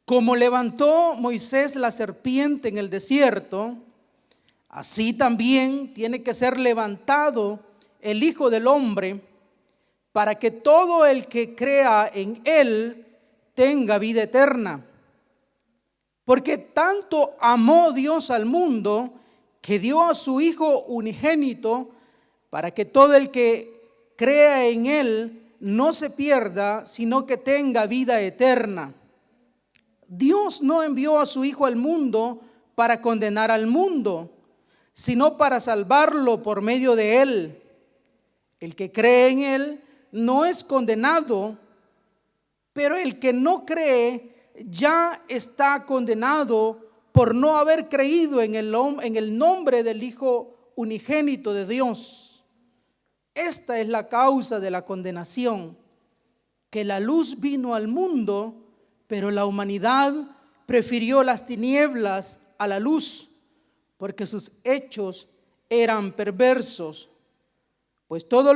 Como levantó Moisés la serpiente en el desierto, así también tiene que ser levantado el Hijo del Hombre, para que todo el que crea en él tenga vida eterna. Porque tanto amó Dios al mundo, que dio a su Hijo unigénito, para que todo el que crea en él no se pierda, sino que tenga vida eterna. Dios no envió a su Hijo al mundo para condenar al mundo, sino para salvarlo por medio de él. El que cree en él no es condenado, pero el que no cree ya está condenado por no haber creído en el nombre del Hijo unigénito de Dios. Esta es la causa de la condenación, que la luz vino al mundo, pero la humanidad prefirió las tinieblas a la luz, porque sus hechos eran perversos. Pues todo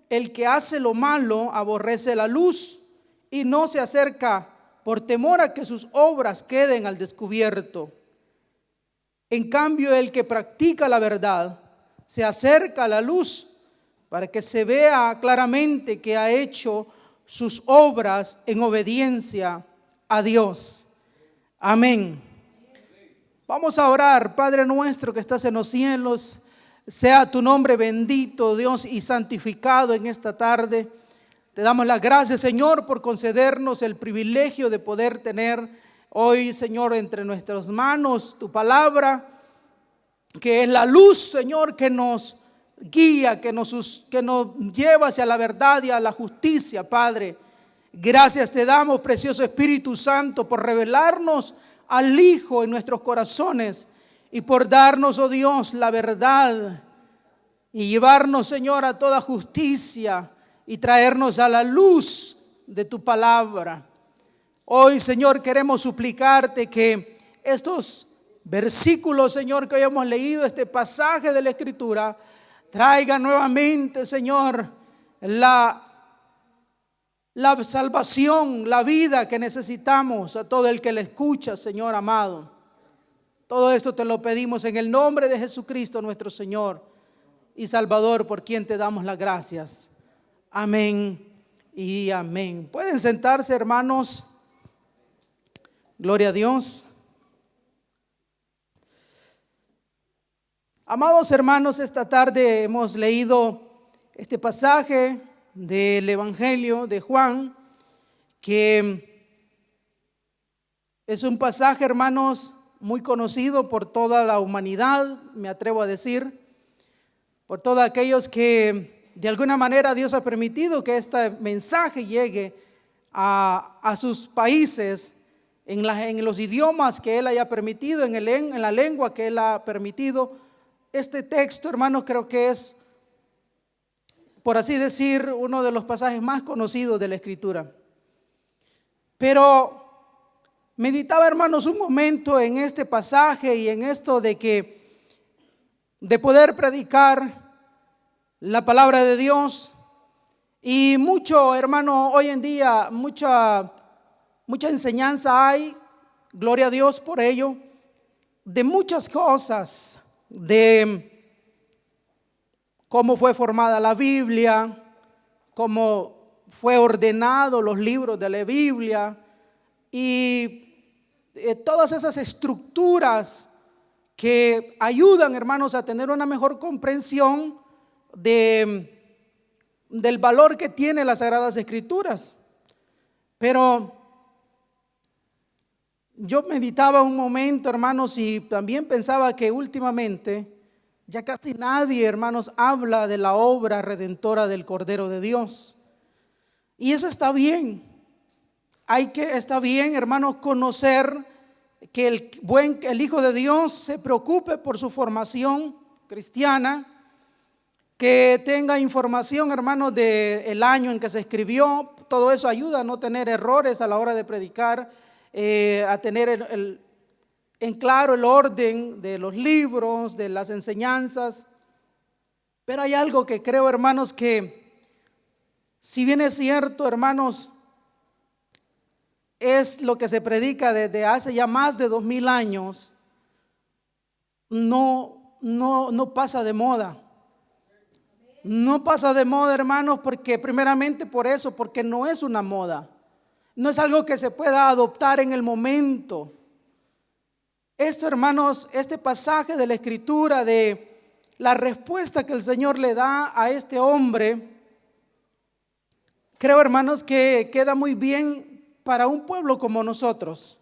el que hace lo malo aborrece la luz y no se acerca por temor a que sus obras queden al descubierto. En cambio, el que practica la verdad se acerca a la luz para que se vea claramente que ha hecho sus obras en obediencia a Dios. Amén. Vamos a orar. Padre nuestro que estás en los cielos, sea tu nombre bendito, Dios, y santificado en esta tarde. Te damos las gracias, Señor, por concedernos el privilegio de poder tener hoy, Señor, entre nuestras manos tu palabra, que es la luz, Señor, que nos guía, que nos lleva hacia la verdad y a la justicia, Padre. Gracias te damos, precioso Espíritu Santo, por revelarnos al Hijo en nuestros corazones y por darnos, oh Dios, la verdad y llevarnos, Señor, a toda justicia y traernos a la luz de tu palabra. Hoy, Señor, queremos suplicarte que estos versículos, Señor, que hoy hemos leído, este pasaje de la Escritura, traiga nuevamente, Señor, la salvación, la vida que necesitamos a todo el que le escucha, Señor amado. Todo esto te lo pedimos en el nombre de Jesucristo, nuestro Señor y Salvador, por quien te damos las gracias. Amén y amén. Pueden sentarse, hermanos. Gloria a Dios. Amados hermanos, esta tarde hemos leído este pasaje del Evangelio de Juan, que es un pasaje, hermanos, muy conocido por toda la humanidad, me atrevo a decir, por todos aquellos que de alguna manera Dios ha permitido que este mensaje llegue a sus países en los idiomas que Él haya permitido, en la lengua que Él ha permitido. Este texto, hermanos, creo que es, por así decir, uno de los pasajes más conocidos de la Escritura. Pero meditaba, hermanos, un momento en este pasaje y en esto de poder predicar la palabra de Dios. Y mucho, hermano, hoy en día mucha enseñanza hay, gloria a Dios por ello, de muchas cosas, de cómo fue formada la Biblia, cómo fue ordenado los libros de la Biblia y todas esas estructuras que ayudan, hermanos, a tener una mejor comprensión del valor que tiene las Sagradas Escrituras. Pero yo meditaba un momento, hermanos, y también pensaba que últimamente ya casi nadie, hermanos, habla de la obra redentora del Cordero de Dios. Y eso está bien. Está bien, hermanos, conocer que el Hijo de Dios se preocupe por su formación cristiana, que tenga información, hermanos, del año en que se escribió. Todo eso ayuda a no tener errores a la hora de predicar, a tener en claro el orden de los libros, de las enseñanzas. Pero hay algo que creo, hermanos, que si bien es cierto, hermanos, es lo que se predica desde hace ya más de 2000 años, no pasa de moda. No pasa de moda, hermanos, porque primeramente por eso, porque no es una moda. No es algo que se pueda adoptar en el momento. Esto, hermanos, este pasaje de la Escritura, de la respuesta que el Señor le da a este hombre, creo, hermanos, que queda muy bien para un pueblo como nosotros.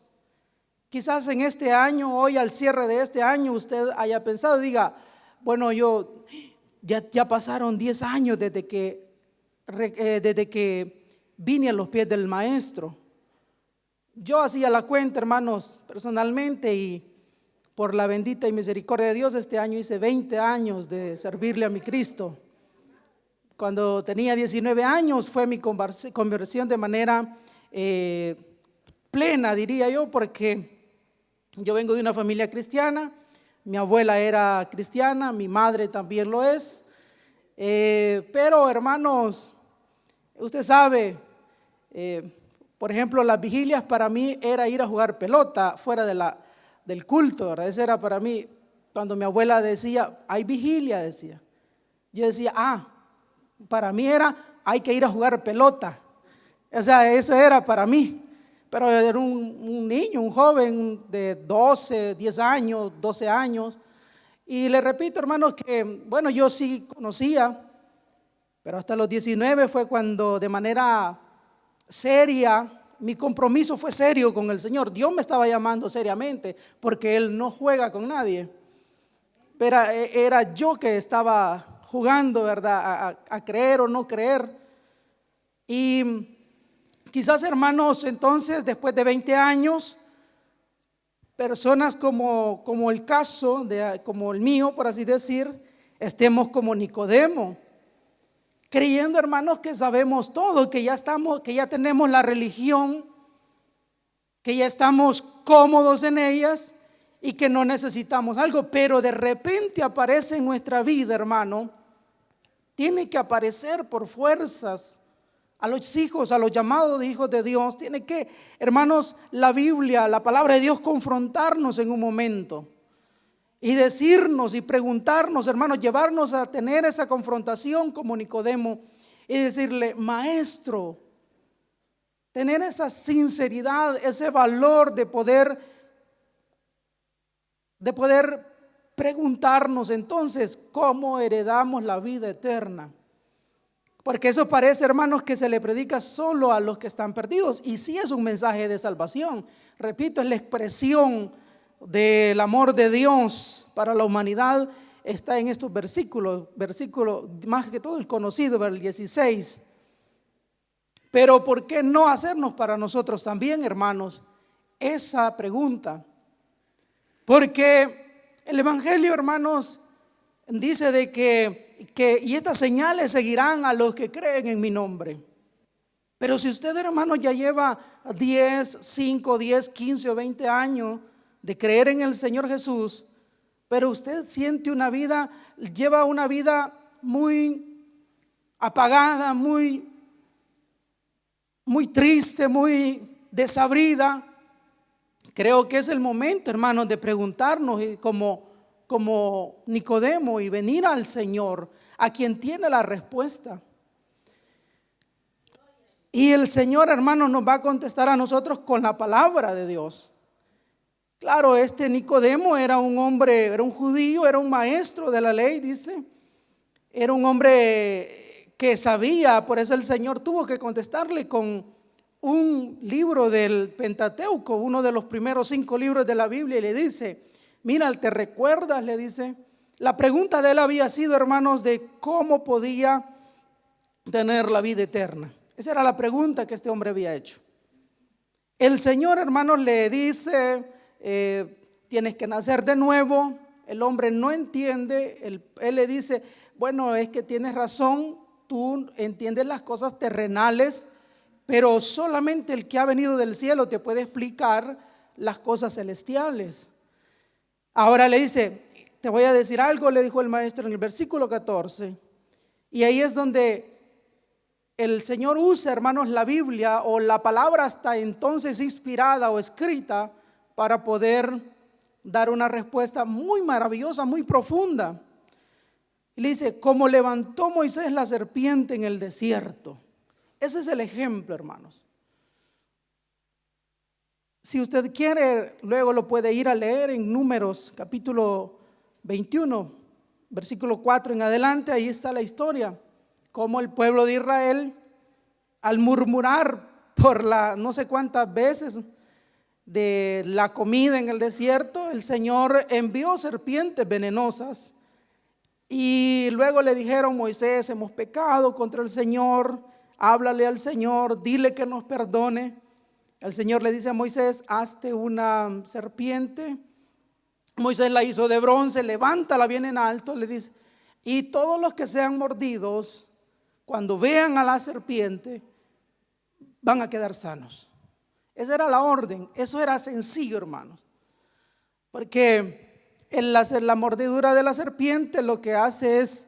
Quizás en este año, hoy al cierre de este año, usted haya pensado y diga, bueno, ya pasaron 10 años desde que vine a los pies del Maestro. Yo hacía la cuenta, hermanos, personalmente, y por la bendita y misericordia de Dios, este año hice 20 años de servirle a mi Cristo. Cuando tenía 19 años fue mi conversión de manera plena, diría yo, porque yo vengo de una familia cristiana. Mi abuela era cristiana, mi madre también lo es. Pero, hermanos, usted sabe, por ejemplo, las vigilias para mí era ir a jugar pelota fuera del culto, ¿verdad? Ese era para mí, cuando mi abuela decía, hay vigilia, decía. Yo decía, para mí hay que ir a jugar pelota. O sea, eso era para mí. Pero era un niño, un joven de 12, 10 años, 12 años. Y le repito, hermanos, que bueno, yo sí conocía, pero hasta los 19 fue cuando de manera seria, mi compromiso fue serio con el Señor. Dios me estaba llamando seriamente, porque Él no juega con nadie. Pero era yo que estaba jugando, ¿verdad? A creer o no creer. Y quizás, hermanos, entonces, después de 20 años, personas como el caso, como el mío, por así decir, estemos como Nicodemo, creyendo, hermanos, que sabemos todo, que ya tenemos la religión, que ya estamos cómodos en ellas y que no necesitamos algo. Pero de repente aparece en nuestra vida, hermano, tiene que aparecer por fuerzas a los hijos, a los llamados de hijos de Dios. Tiene que, hermanos, la Biblia, la palabra de Dios, confrontarnos en un momento y decirnos y preguntarnos, hermanos, llevarnos a tener esa confrontación como Nicodemo y decirle, maestro, tener esa sinceridad, ese valor de poder preguntarnos entonces cómo heredamos la vida eterna. Porque eso parece, hermanos, que se le predica solo a los que están perdidos, y sí es un mensaje de salvación. Repito, es la expresión del amor de Dios para la humanidad. Está en estos versículos, más que todo el conocido, el 16. Pero ¿por qué no hacernos para nosotros también, hermanos, esa pregunta? Porque el Evangelio, hermanos, dice de que y estas señales seguirán a los que creen en mi nombre. Pero si usted, hermano, ya lleva 5, 10, 15 o 20 años de creer en el Señor Jesús, pero usted lleva una vida muy apagada, muy triste, muy desabrida, creo que es el momento, hermanos, de preguntarnos como Nicodemo y venir al Señor, a quien tiene la respuesta. Y el Señor, hermanos, nos va a contestar a nosotros con la palabra de Dios. Claro, este Nicodemo era un hombre, era un judío, era un maestro de la ley, dice. Era un hombre que sabía, por eso el Señor tuvo que contestarle con un libro del Pentateuco, uno de los primeros 5 libros de la Biblia, y le dice, mira, ¿te recuerdas? Le dice. La pregunta de él había sido, hermanos, de cómo podía tener la vida eterna. Esa era la pregunta que este hombre había hecho. El Señor, hermanos, le dice, tienes que nacer de nuevo. El hombre no entiende. Él le dice, bueno, es que tienes razón, tú entiendes las cosas terrenales, pero solamente el que ha venido del cielo te puede explicar las cosas celestiales. Ahora le dice, te voy a decir algo, le dijo el maestro en el versículo 14. Y ahí es donde el Señor usa, hermanos, la Biblia o la palabra hasta entonces inspirada o escrita para poder dar una respuesta muy maravillosa, muy profunda. Y le dice, como levantó Moisés la serpiente en el desierto. Ese es el ejemplo, hermanos. Si usted quiere, luego lo puede ir a leer en Números capítulo 21, versículo 4 en adelante. Ahí está la historia, cómo el pueblo de Israel, al murmurar por no sé cuántas veces de la comida en el desierto, el Señor envió serpientes venenosas. Y luego le dijeron, Moisés, hemos pecado contra el Señor, háblale al Señor, dile que nos perdone. El Señor le dice a Moisés, hazte una serpiente. Moisés la hizo de bronce, levántala bien en alto, le dice, y todos los que sean mordidos, cuando vean a la serpiente, van a quedar sanos. Esa era la orden, eso era sencillo, hermanos, porque la mordedura de la serpiente lo que hace es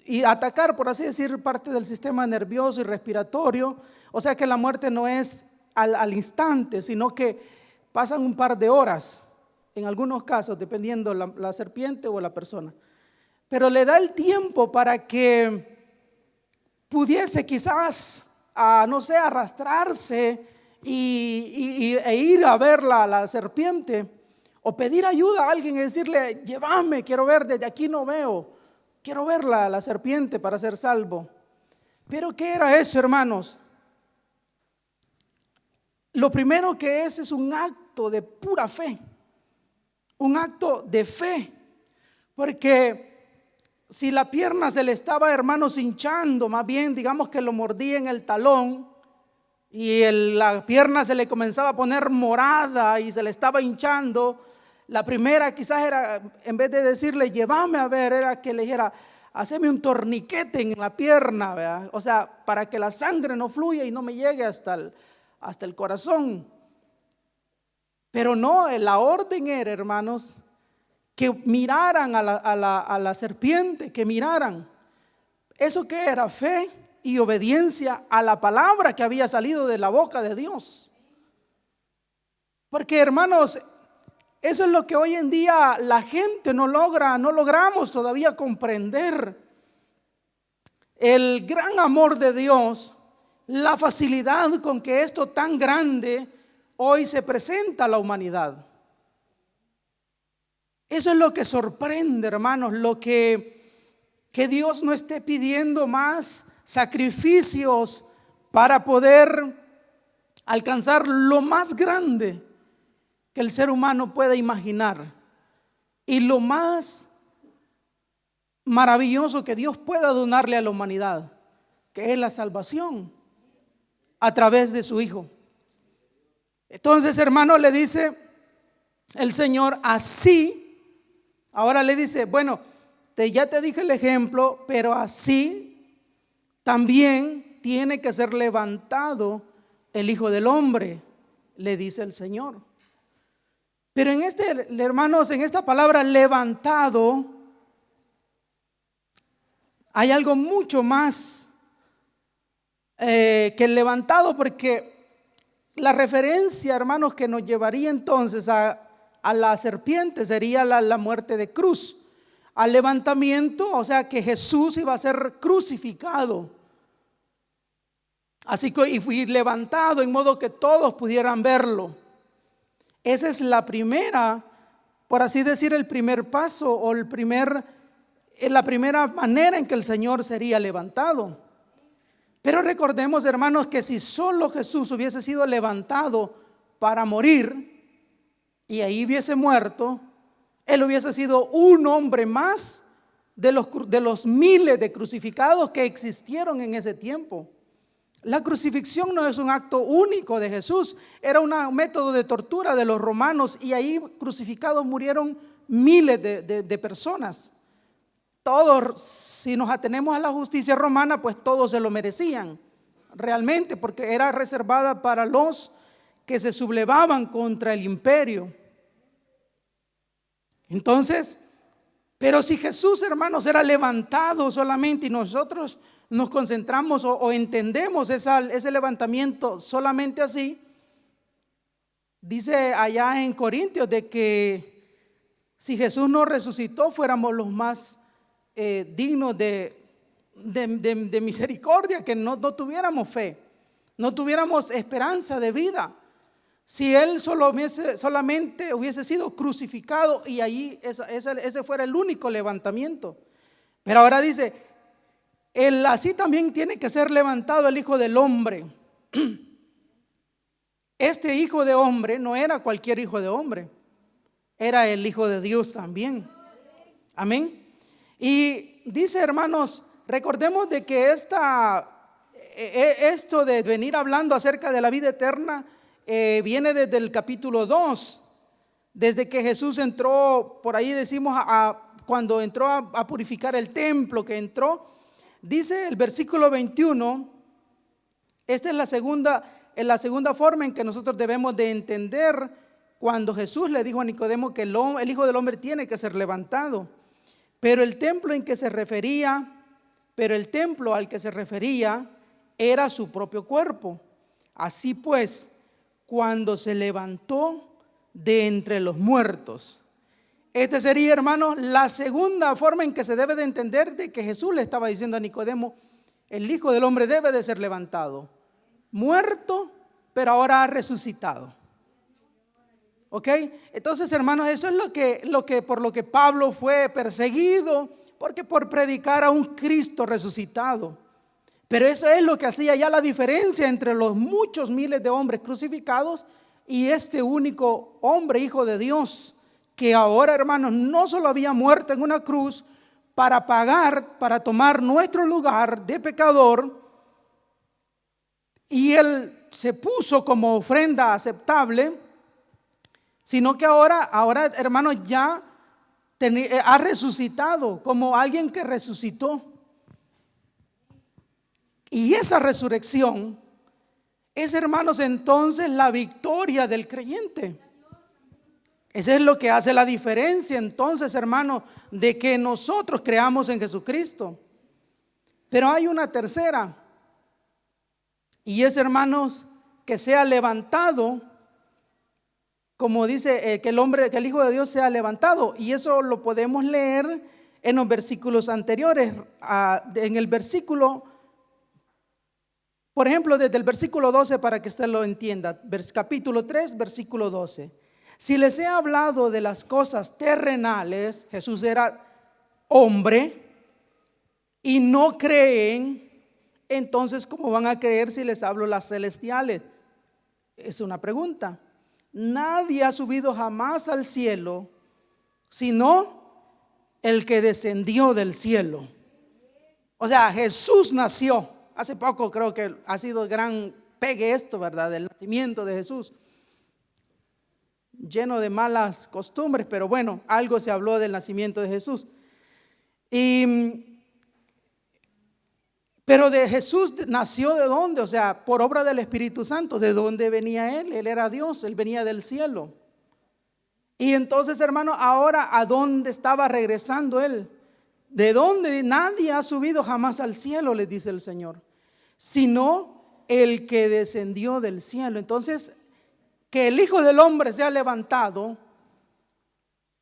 y atacar, por así decir, parte del sistema nervioso y respiratorio. O sea que la muerte no es al instante, sino que pasan un par de horas, en algunos casos, dependiendo la serpiente o la persona. Pero le da el tiempo para que pudiese quizás, no sé, arrastrarse e ir a ver la serpiente, o pedir ayuda a alguien y decirle, llévame, quiero ver, desde aquí no veo, quiero ver la serpiente para ser salvo. Pero ¿qué era eso, hermanos? Lo primero que es un acto de pura fe, un acto de fe, porque si la pierna se le estaba, hermanos, hinchando, más bien digamos que lo mordía en el talón y la pierna se le comenzaba a poner morada y se le estaba hinchando, la primera quizás era, en vez de decirle llévame a ver, era que le dijera haceme un torniquete en la pierna, ¿verdad? O sea, para que la sangre no fluya y no me llegue hasta el corazón. Pero no, la orden era, hermanos, que miraran a la serpiente, que miraran. ¿Eso qué era? Fe y obediencia a la palabra que había salido de la boca de Dios. Porque, hermanos, eso es lo que hoy en día la gente no logramos todavía comprender. El gran amor de Dios, la facilidad con que esto tan grande hoy se presenta a la humanidad. Eso es lo que sorprende, hermanos, que Dios no esté pidiendo más sacrificios para poder alcanzar lo más grande que el ser humano pueda imaginar y lo más maravilloso que Dios pueda donarle a la humanidad, que es la salvación a través de su Hijo. Entonces, hermano, le dice el Señor así. Ahora le dice, bueno, ya te dije el ejemplo, pero así también tiene que ser levantado el Hijo del Hombre, le dice el Señor. Pero hermanos, en esta palabra levantado hay algo mucho más que el levantado, porque la referencia, hermanos, que nos llevaría entonces a la serpiente sería la muerte de cruz, al levantamiento, o sea que Jesús iba a ser crucificado. Así que y fui levantado en modo que todos pudieran verlo. Esa es la primera, por así decir, el primer paso o la primera manera en que el Señor sería levantado. Pero recordemos, hermanos, que si solo Jesús hubiese sido levantado para morir y ahí hubiese muerto, Él hubiese sido un hombre más de los miles de crucificados que existieron en ese tiempo. La crucifixión no es un acto único de Jesús, era un método de tortura de los romanos y ahí crucificados murieron miles de personas. Todos, si nos atenemos a la justicia romana, pues todos se lo merecían realmente, porque era reservada para los que se sublevaban contra el imperio. Entonces, pero si Jesús, hermanos, era levantado solamente y nosotros nos concentramos o entendemos ese levantamiento solamente así, dice allá en Corintios de que si Jesús no resucitó, fuéramos los más dignos de misericordia, que no tuviéramos fe, no tuviéramos esperanza de vida. Si Él solamente hubiese sido crucificado y allí ese fuera el único levantamiento. Pero ahora dice, así también tiene que ser levantado el Hijo del Hombre. Este Hijo de Hombre no era cualquier hijo de hombre, era el Hijo de Dios también. Amén. Y dice, hermanos, recordemos de que esto de venir hablando acerca de la vida eterna viene desde el capítulo 2, desde que Jesús entró, por ahí decimos, cuando entró a purificar el templo, que entró, dice el versículo 21, esta es la segunda forma en que nosotros debemos de entender cuando Jesús le dijo a Nicodemo que el Hijo del Hombre tiene que ser levantado. Pero el templo al que se refería era su propio cuerpo. Así pues, cuando se levantó de entre los muertos. Este sería, hermanos, la segunda forma en que se debe de entender de que Jesús le estaba diciendo a Nicodemo, el Hijo del Hombre debe de ser levantado. Muerto, pero ahora ha resucitado. ¿Ok? Entonces, hermanos, eso es por lo que Pablo fue perseguido, porque por predicar a un Cristo resucitado. Pero eso es lo que hacía ya la diferencia entre los muchos miles de hombres crucificados y este único hombre, Hijo de Dios, que ahora, hermanos, no solo había muerto en una cruz para para tomar nuestro lugar de pecador, y Él se puso como ofrenda aceptable, sino que ahora, hermanos, ya ha resucitado como alguien que resucitó. Y esa resurrección es, hermanos, entonces la victoria del creyente. Eso es lo que hace la diferencia, entonces, hermanos, de que nosotros creamos en Jesucristo. Pero hay una tercera, y es, hermanos, que sea levantado, como dice que el Hijo de Dios sea levantado. Y eso lo podemos leer en los versículos anteriores. En el versículo, por ejemplo, desde el versículo 12, para que usted lo entienda, capítulo 3, versículo 12. Si les he hablado de las cosas terrenales, Jesús era hombre, y no creen, entonces ¿cómo van a creer si les hablo las celestiales? Es una pregunta. Nadie ha subido jamás al cielo, sino el que descendió del cielo. O sea, Jesús nació. Hace poco creo que ha sido gran pegue esto, ¿verdad? Del nacimiento de Jesús. Lleno de malas costumbres, pero bueno, algo se habló del nacimiento de Jesús. Pero de Jesús nació ¿de dónde? O sea, por obra del Espíritu Santo. ¿De dónde venía Él? Él era Dios, Él venía del cielo. Y entonces, hermano, ahora ¿a dónde estaba regresando Él? ¿De dónde? Nadie ha subido jamás al cielo, les dice el Señor, sino el que descendió del cielo. Entonces, que el Hijo del Hombre sea levantado,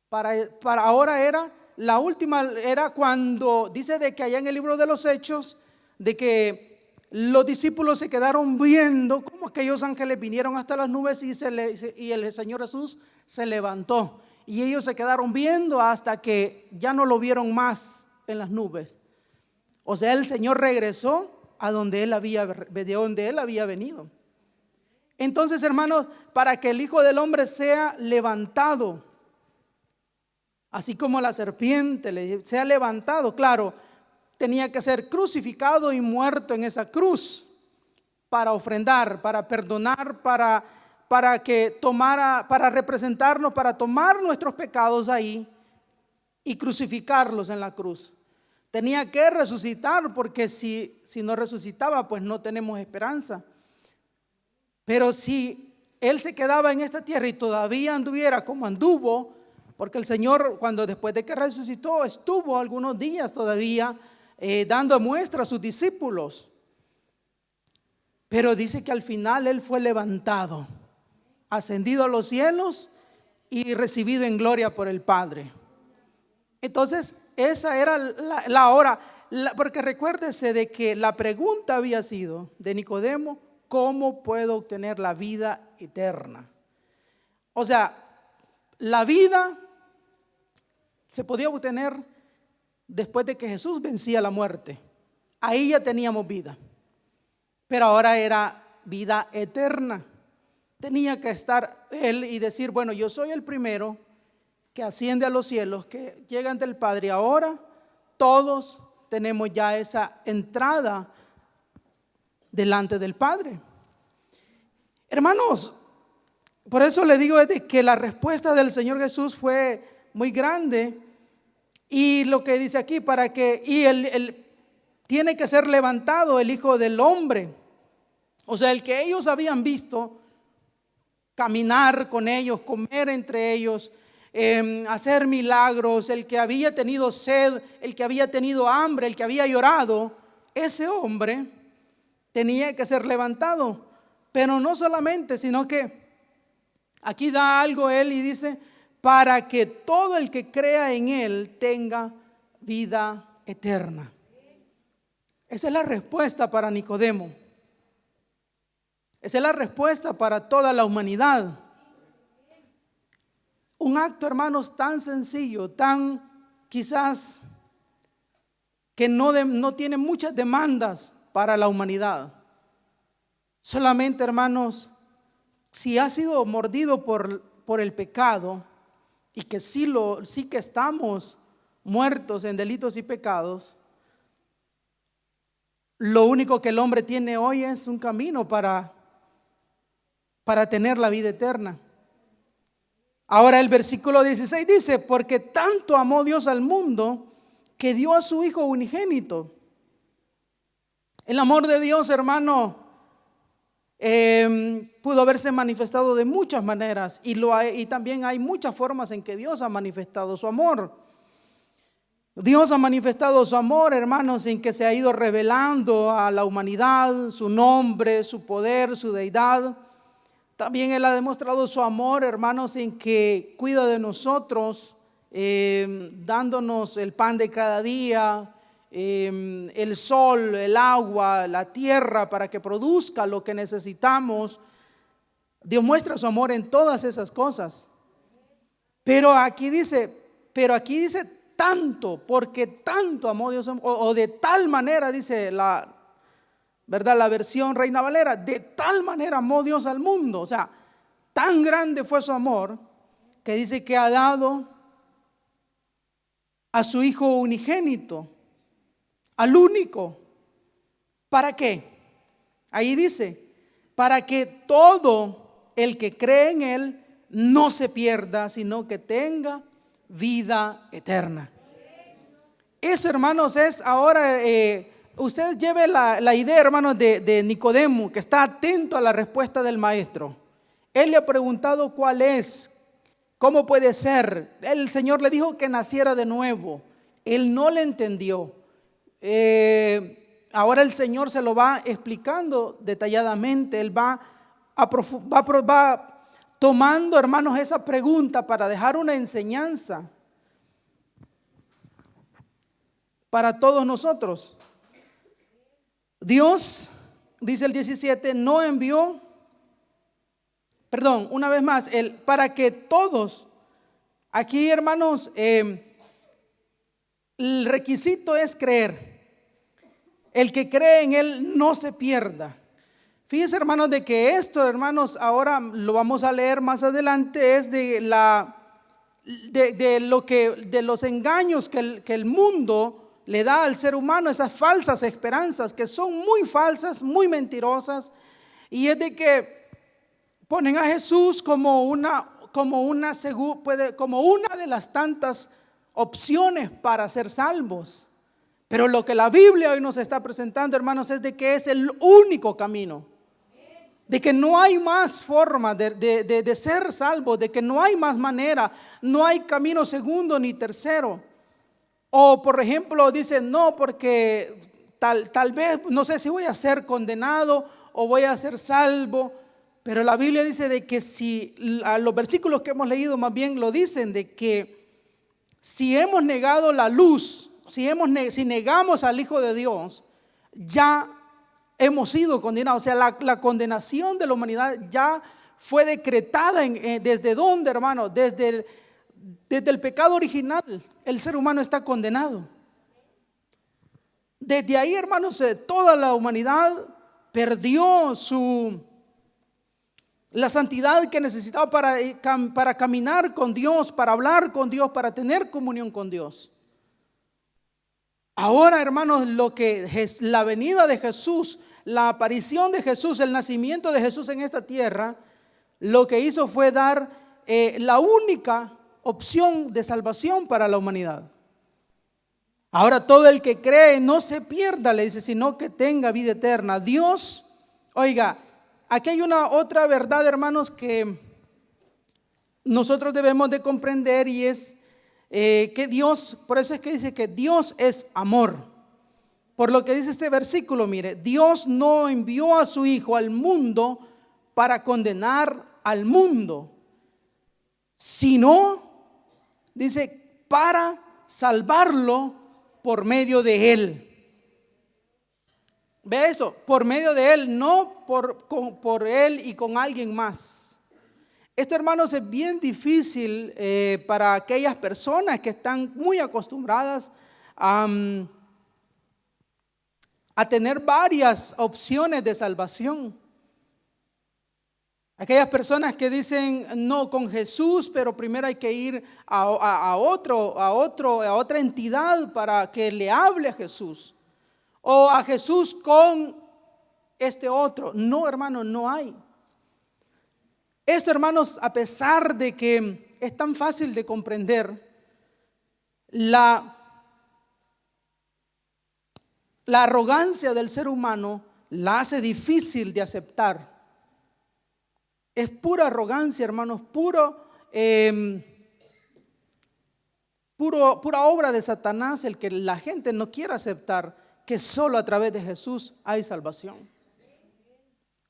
para ahora era la última, era cuando dice de que allá en el libro de los Hechos, de que los discípulos se quedaron viendo cómo aquellos ángeles vinieron hasta las nubes y el Señor Jesús se levantó. Y ellos se quedaron viendo hasta que ya no lo vieron más en las nubes. O sea, el Señor regresó de donde Él había venido. Entonces, hermanos, para que el Hijo del Hombre sea levantado, así como la serpiente sea levantado, claro, tenía que ser crucificado y muerto en esa cruz para ofrendar, para perdonar, para que tomara, para representarnos, para tomar nuestros pecados ahí y crucificarlos en la cruz. Tenía que resucitar, porque si no resucitaba, pues no tenemos esperanza. Pero si Él se quedaba en esta tierra y todavía anduviera como anduvo, porque el Señor, después de que resucitó, estuvo algunos días todavía dando muestra a sus discípulos. Pero dice que al final Él fue levantado, ascendido a los cielos y recibido en gloria por el Padre. Entonces esa era la hora, porque recuérdese de que la pregunta había sido de Nicodemo: ¿cómo puedo obtener la vida eterna? O sea, la vida se podía obtener después de que Jesús vencía la muerte. Ahí ya teníamos vida, pero ahora era vida eterna. Tenía que estar Él y decir: bueno, yo soy el primero que asciende a los cielos, que llega ante el Padre. Ahora todos tenemos ya esa entrada delante del Padre. Hermanos, por eso le digo de que la respuesta del Señor Jesús fue muy grande. Y lo que dice aquí, para que él tiene que ser levantado el Hijo del Hombre. O sea, el que ellos habían visto caminar con ellos, comer entre ellos, hacer milagros, el que había tenido sed, el que había tenido hambre, el que había llorado, ese hombre tenía que ser levantado. Pero no solamente, sino que aquí da algo Él y dice: para que todo el que crea en Él tenga vida eterna. Esa es la respuesta para Nicodemo. Esa es la respuesta para toda la humanidad. Un acto, hermanos, tan sencillo, tan quizás que no tiene muchas demandas para la humanidad. Solamente, hermanos, si ha sido mordido por el pecado, y que sí que estamos muertos en delitos y pecados, lo único que el hombre tiene hoy es un camino para tener la vida eterna. Ahora el versículo 16 dice: porque tanto amó Dios al mundo que dio a su Hijo unigénito. El amor de Dios, hermano, pudo haberse manifestado de muchas maneras, y también hay muchas formas en que Dios ha manifestado su amor. Dios ha manifestado su amor, hermanos, en que se ha ido revelando a la humanidad su nombre, su poder, su deidad. También Él ha demostrado su amor, hermanos, en que cuida de nosotros, dándonos el pan de cada día, el sol, el agua, la tierra, para que produzca lo que necesitamos. Dios muestra su amor en todas esas cosas. Pero aquí dice tanto, porque tanto amó Dios, o de tal manera, dice la versión Reina Valera: de tal manera amó Dios al mundo. O sea, tan grande fue su amor, que dice que ha dado a su Hijo unigénito, al único. ¿Para qué? Ahí dice: para que todo el que cree en Él no se pierda, sino que tenga vida eterna. Eso, hermanos, es ahora, usted lleve la idea, hermanos, de Nicodemo, que está atento a la respuesta del maestro. Él le ha preguntado cuál es, cómo puede ser. El Señor le dijo que naciera de nuevo. Él no le entendió. Ahora el Señor se lo va explicando detalladamente. Él va tomando, hermanos, esa pregunta para dejar una enseñanza para todos nosotros. Dios, dice el 17, no envió, una vez más, para que todos, aquí, hermanos, el requisito es creer. El que cree en Él no se pierda. Fíjense, hermanos, de que esto, hermanos, ahora lo vamos a leer más adelante, es de los engaños que el mundo le da al ser humano, esas falsas esperanzas que son muy falsas, muy mentirosas, y es de que ponen a Jesús como una de las tantas opciones para ser salvos. Pero lo que la Biblia hoy nos está presentando, hermanos, es de que es el único camino, de que no hay más forma de ser salvo, de que no hay más manera, no hay camino segundo ni tercero. O por ejemplo dicen, no, porque tal vez, no sé si voy a ser condenado o voy a ser salvo. Pero la Biblia dice de que si, a los versículos que hemos leído más bien lo dicen, de que si hemos negado la luz, si negamos al Hijo de Dios, ya hemos sido condenados. O sea, la condenación de la humanidad ya fue decretada ¿desde dónde, hermano? Desde el pecado original, el ser humano está condenado. Desde ahí, hermanos, toda la humanidad perdió la santidad que necesitaba para caminar con Dios, para hablar con Dios, para tener comunión con Dios. Ahora, hermanos, lo que es la venida de Jesús, la aparición de Jesús, el nacimiento de Jesús en esta tierra, lo que hizo fue dar la única opción de salvación para la humanidad. Ahora todo el que cree no se pierda, le dice, sino que tenga vida eterna. Dios, oiga, aquí hay una otra verdad, hermanos, que nosotros debemos de comprender, y es que Dios, por eso es que dice que Dios es amor. Por lo que dice este versículo, mire, Dios no envió a su Hijo al mundo para condenar al mundo, sino, dice, para salvarlo por medio de Él. ¿Ve eso? Por medio de Él, no por Él y con alguien más. Esto, hermanos, es bien difícil para aquellas personas que están muy acostumbradas a tener varias opciones de salvación. Aquellas personas que dicen, no, con Jesús, pero primero hay que ir a otra entidad para que le hable a Jesús. O a Jesús con este otro. No, hermano, no hay. Esto, hermanos, a pesar de que es tan fácil de comprender, la arrogancia del ser humano la hace difícil de aceptar. Es pura arrogancia, hermanos, pura obra de Satanás el que la gente no quiera aceptar que solo a través de Jesús hay salvación.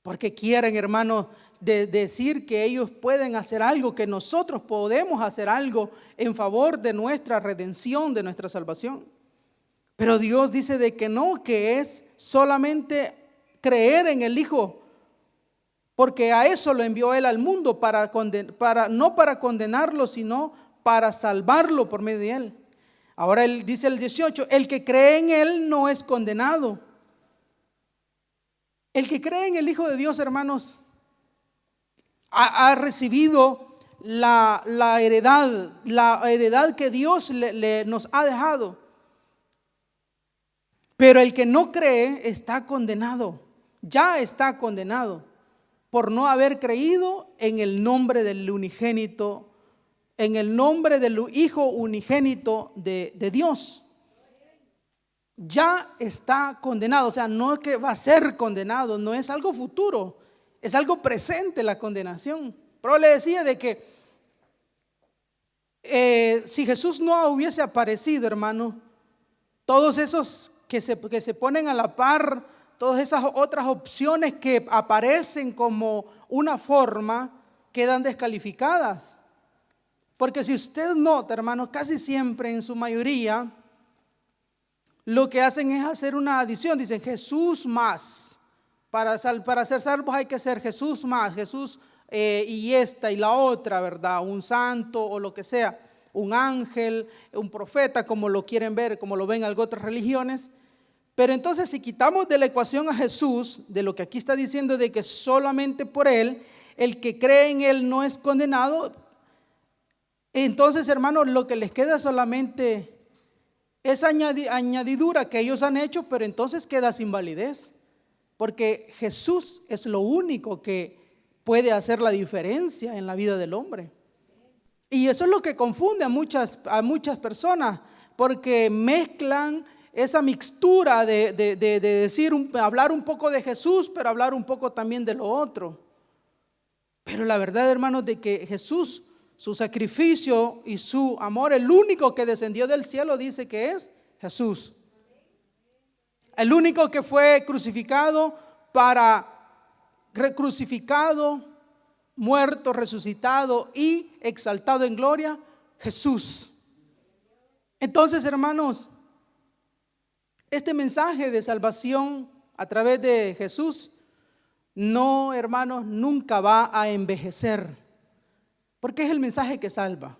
Porque quieren, hermanos, decir que ellos pueden hacer algo, que nosotros podemos hacer algo en favor de nuestra redención, de nuestra salvación. Pero Dios dice de que no, que es solamente creer en el Hijo. Porque a eso lo envió Él al mundo, no para condenarlo, sino para salvarlo por medio de Él. Ahora Él dice el 18, el que cree en Él no es condenado. El que cree en el Hijo de Dios, hermanos, ha recibido la heredad que Dios nos ha dejado. Pero el que no cree está condenado, ya está condenado, por no haber creído en el nombre del unigénito, en el nombre del Hijo unigénito de Dios. Ya está condenado, o sea, no es que va a ser condenado, no es algo futuro, es algo presente la condenación. Pero le decía de que si Jesús no hubiese aparecido, hermano, todos esos que se ponen a la par, todas esas otras opciones que aparecen como una forma, quedan descalificadas. Porque si usted nota, hermanos, casi siempre en su mayoría lo que hacen es hacer una adición. Dicen Jesús más. Para ser salvos hay que ser Jesús más, Jesús y esta y la otra, ¿verdad? Un santo o lo que sea, un ángel, un profeta, como lo quieren ver, como lo ven algunas otras religiones. Pero entonces, si quitamos de la ecuación a Jesús, de lo que aquí está diciendo de que solamente por Él, el que cree en Él no es condenado, entonces, hermanos, lo que les queda solamente es añadidura que ellos han hecho, pero entonces queda sin validez. Porque Jesús es lo único que puede hacer la diferencia en la vida del hombre. Y eso es lo que confunde a muchas personas, porque mezclan esa mixtura de decir, hablar un poco de Jesús, pero hablar un poco también de lo otro. Pero la verdad, hermanos, de que Jesús su sacrificio y su amor, el único que descendió del cielo dice que es Jesús. El único que fue crucificado muerto, resucitado y exaltado en gloria, Jesús. Entonces, hermanos, este mensaje de salvación a través de Jesús, no, hermanos, nunca va a envejecer, porque es el mensaje que salva.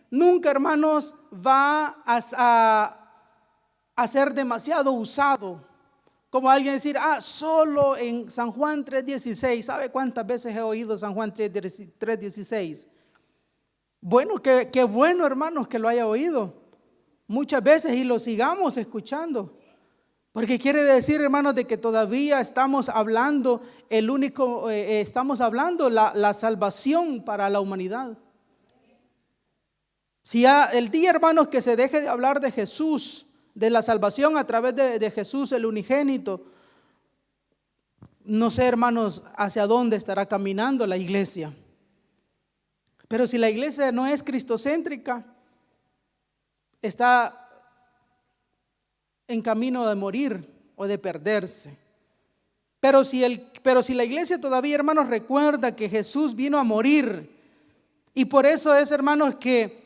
Nunca, hermanos, va a ser demasiado usado. Como alguien decir, solo en San Juan 3:16. ¿Sabe cuántas veces he oído San Juan 3:16? Bueno, qué bueno, hermanos, que lo haya oído muchas veces y lo sigamos escuchando. Porque quiere decir, hermanos, de que todavía estamos hablando estamos hablando la salvación para la humanidad. Si el día, hermanos, que se deje de hablar de Jesús, de la salvación a través de Jesús, el unigénito, no sé, hermanos, hacia dónde estará caminando la iglesia. Pero si la iglesia no es cristocéntrica, está en camino de morir o de perderse. Pero si la iglesia todavía, hermanos, recuerda que Jesús vino a morir, y por eso es, hermanos, que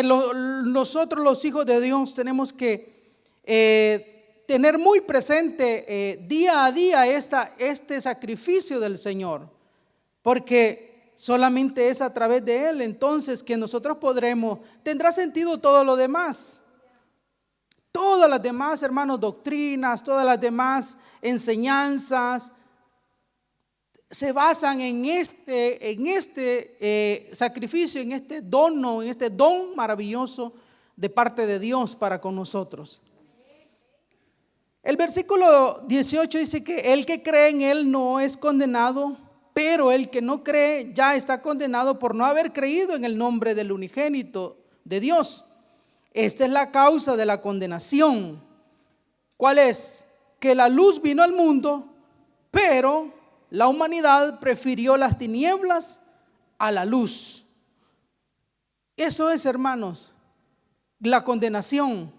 nosotros los hijos de Dios tenemos que tener muy presente día a día este sacrificio del Señor, porque solamente es a través de Él entonces que nosotros tendrá sentido todo lo demás. Todas las demás, hermanos, doctrinas, todas las demás enseñanzas se basan en este sacrificio, en este don maravilloso de parte de Dios para con nosotros. El versículo 18 dice que el que cree en Él no es condenado, pero el que no cree ya está condenado por no haber creído en el nombre del unigénito de Dios. Esta es la causa de la condenación. ¿Cuál es? Que la luz vino al mundo, pero la humanidad prefirió las tinieblas a la luz. Eso es, hermanos, la condenación.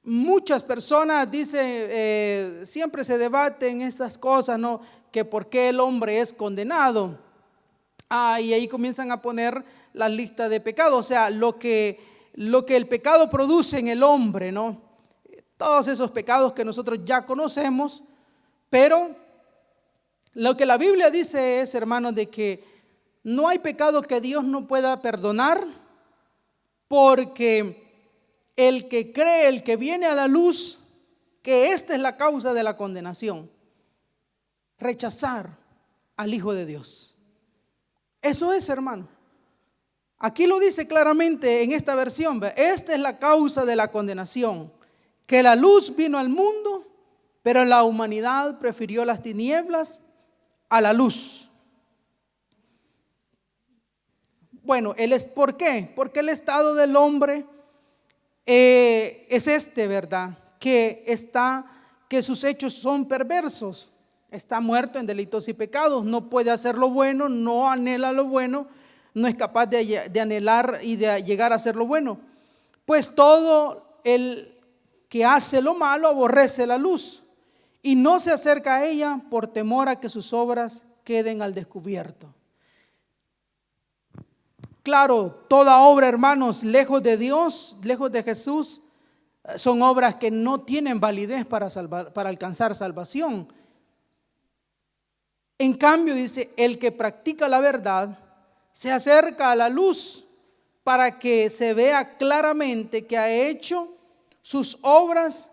Muchas personas dicen, siempre se debaten estas cosas, ¿no? Que por qué el hombre es condenado. Y ahí comienzan a poner la lista de pecados, o sea, lo que el pecado produce en el hombre, ¿no? Todos esos pecados que nosotros ya conocemos, pero lo que la Biblia dice es, hermanos, de que no hay pecado que Dios no pueda perdonar, porque el que cree, el que viene a la luz, que esta es la causa de la condenación: rechazar al Hijo de Dios. Eso es, hermano. Aquí lo dice claramente en esta versión. Esta es la causa de la condenación: que la luz vino al mundo, pero la humanidad prefirió las tinieblas a la luz. Bueno, ¿por qué? Porque el estado del hombre es ¿verdad? Que sus hechos son perversos. Está muerto en delitos y pecados. No puede hacer lo bueno, no anhela lo bueno, no es capaz de anhelar y de llegar a hacer lo bueno. Pues todo el que hace lo malo aborrece la luz y no se acerca a ella por temor a que sus obras queden al descubierto. Claro, toda obra, hermanos, lejos de Dios, lejos de Jesús, son obras que no tienen validez para alcanzar salvación. En cambio, dice, el que practica la verdad se acerca a la luz para que se vea claramente que ha hecho sus obras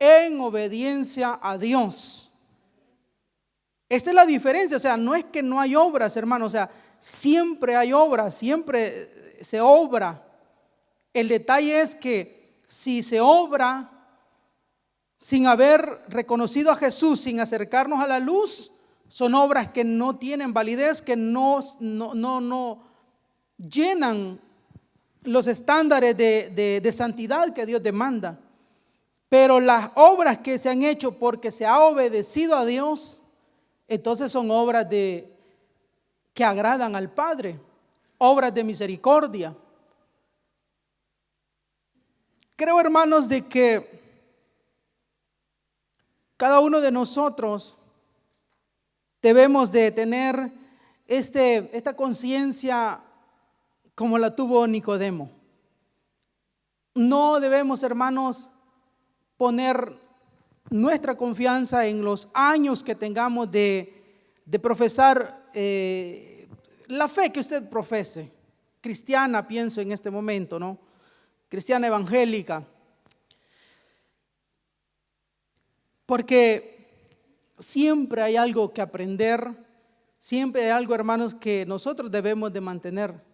en obediencia a Dios. Esta es la diferencia, o sea, no es que no hay obras, hermanos, o sea, siempre hay obras, siempre se obra. El detalle es que si se obra sin haber reconocido a Jesús, sin acercarnos a la luz, son obras que no tienen validez, que no llenan los estándares de santidad que Dios demanda. Pero las obras que se han hecho porque se ha obedecido a Dios, entonces son obras de que agradan al Padre, obras de misericordia. Creo, hermanos, de que cada uno de nosotros debemos de tener esta conciencia como la tuvo Nicodemo. No debemos, hermanos, poner nuestra confianza en los años que tengamos de profesar la fe que usted profese. Cristiana, pienso en este momento, ¿no? Cristiana evangélica. Porque siempre hay algo que aprender, siempre hay algo, hermanos, que nosotros debemos de mantener.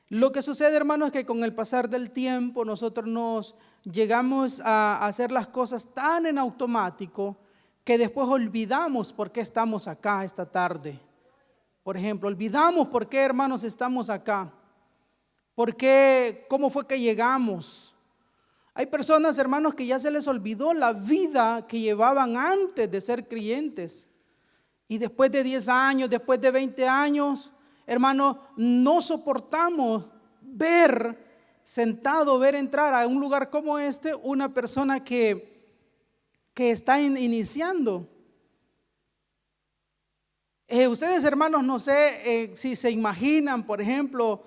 Lo que sucede, hermanos, es que con el pasar del tiempo nosotros nos llegamos a hacer las cosas tan en automático que después olvidamos por qué estamos acá esta tarde. Por ejemplo, olvidamos por qué, hermanos, estamos acá. ¿Por qué? ¿Cómo fue que llegamos? Hay personas, hermanos, que ya se les olvidó la vida que llevaban antes de ser creyentes. Y después de 10 años, después de 20 años, hermanos, no soportamos ver entrar a un lugar como este una persona que está iniciando. Ustedes, hermanos, no sé si se imaginan, por ejemplo,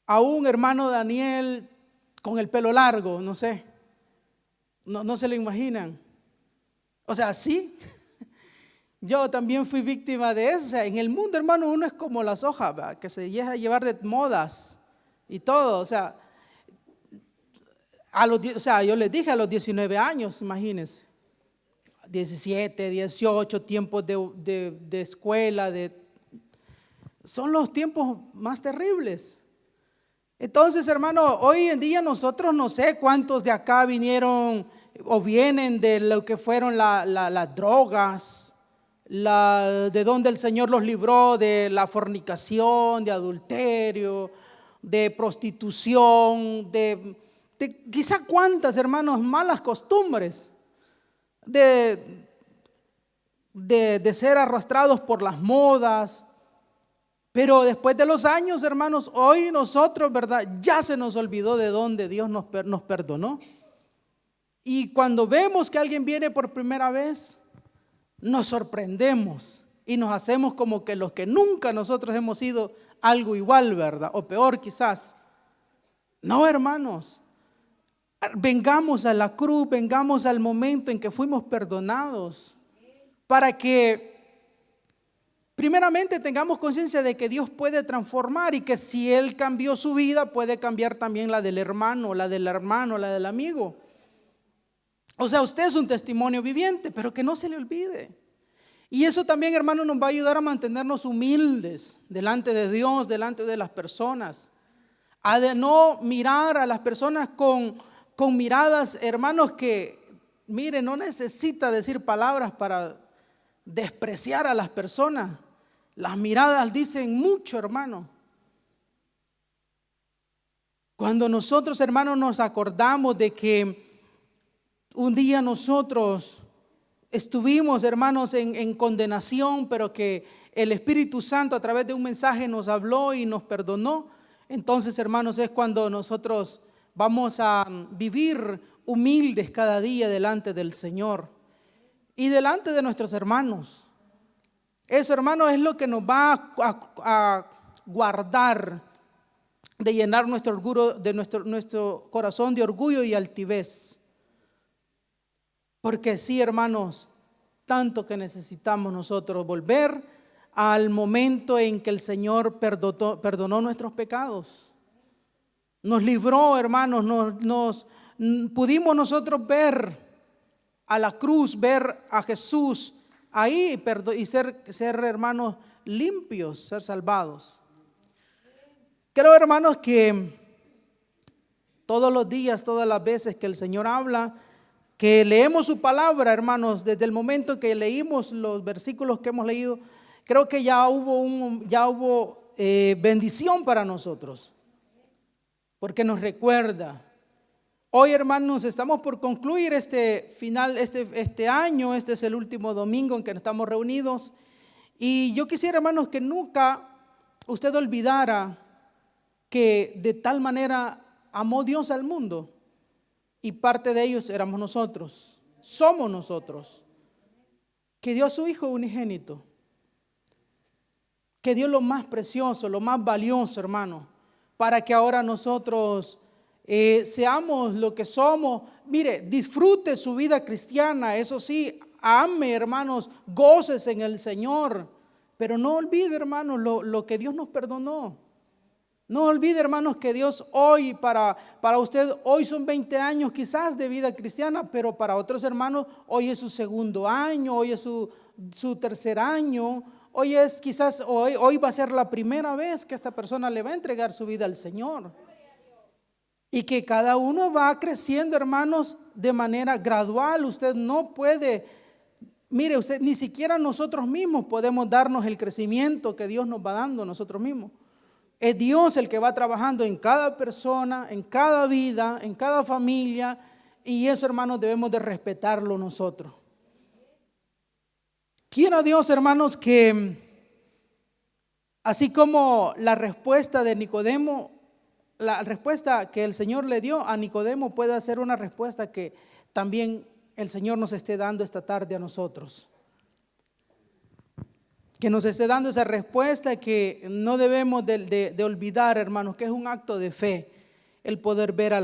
a un hermano Daniel con el pelo largo, no sé, no se lo imaginan. O sea, sí, yo también fui víctima de eso. O sea, en el mundo, hermano, uno es como las hojas, ¿verdad?, que se deja llevar de modas y todo. O sea, yo les dije a los 19 años, imagínense, 17, 18, tiempos de escuela, son los tiempos más terribles. Entonces, hermano, hoy en día nosotros no sé cuántos de acá vinieron o vienen de lo que fueron las drogas, de donde el Señor los libró, de la fornicación, de adulterio, de prostitución, de quizá cuántas, hermanos, malas costumbres, de ser arrastrados por las modas. Pero después de los años, hermanos, hoy nosotros, ¿verdad?, ya se nos olvidó de dónde Dios nos perdonó. Y cuando vemos que alguien viene por primera vez, nos sorprendemos y nos hacemos como que los que nunca nosotros hemos sido algo igual, ¿verdad? O peor quizás. No, hermanos, vengamos a la cruz, vengamos al momento en que fuimos perdonados, para que primeramente tengamos conciencia de que Dios puede transformar y que si Él cambió su vida, puede cambiar también la del hermano, la del amigo. O sea, usted es un testimonio viviente, pero que no se le olvide. Y eso también, hermano, nos va a ayudar a mantenernos humildes delante de Dios, delante de las personas. A de no mirar a las personas con miradas, hermanos, que, mire, no necesita decir palabras para despreciar a las personas. Las miradas dicen mucho, hermano. Cuando nosotros, hermanos, nos acordamos de que un día nosotros estuvimos, hermanos, en condenación, pero que el Espíritu Santo a través de un mensaje nos habló y nos perdonó, entonces, hermanos, es cuando nosotros vamos a vivir humildes cada día delante del Señor y delante de nuestros hermanos. Eso, hermanos, es lo que nos va a guardar de llenar nuestro orgullo, de nuestro corazón de orgullo y altivez. Porque sí, hermanos, tanto que necesitamos nosotros volver al momento en que el Señor perdonó nuestros pecados. Nos libró, hermanos, pudimos nosotros ver a la cruz, ver a Jesús ahí y ser, hermanos, limpios, ser salvados. Creo, hermanos, que todos los días, todas las veces que el Señor habla, que leemos su palabra, hermanos, desde el momento que leímos los versículos que hemos leído, creo que ya hubo bendición para nosotros, porque nos recuerda. Hoy, hermanos, estamos por concluir este año. Este es el último domingo en que estamos reunidos Y yo quisiera, hermanos, que nunca usted olvidara que de tal manera amó Dios al mundo, y parte de ellos éramos nosotros, somos nosotros, que dio a su Hijo unigénito, que dio lo más precioso, lo más valioso, hermano, para que ahora nosotros seamos lo que somos. Mire, disfrute su vida cristiana, eso sí, ame, hermanos, goces en el Señor, pero no olvide, hermanos, lo que Dios nos perdonó. No olvide, hermanos, que Dios hoy, para usted, hoy son 20 años quizás de vida cristiana, pero para otros hermanos, hoy es su segundo año, hoy es su tercer año, hoy es quizás, hoy va a ser la primera vez que esta persona le va a entregar su vida al Señor. Y que cada uno va creciendo, hermanos, de manera gradual. Usted no puede, mire, usted, ni siquiera nosotros mismos podemos darnos el crecimiento que Dios nos va dando nosotros mismos. Es Dios el que va trabajando en cada persona, en cada vida, en cada familia, y eso, hermanos, debemos de respetarlo nosotros. Quiera Dios, hermanos, que así como la respuesta de Nicodemo, la respuesta que el Señor le dio a Nicodemo puede ser una respuesta que también el Señor nos esté dando esta tarde a nosotros. Que nos esté dando esa respuesta que no debemos de olvidar, hermanos, que es un acto de fe el poder ver a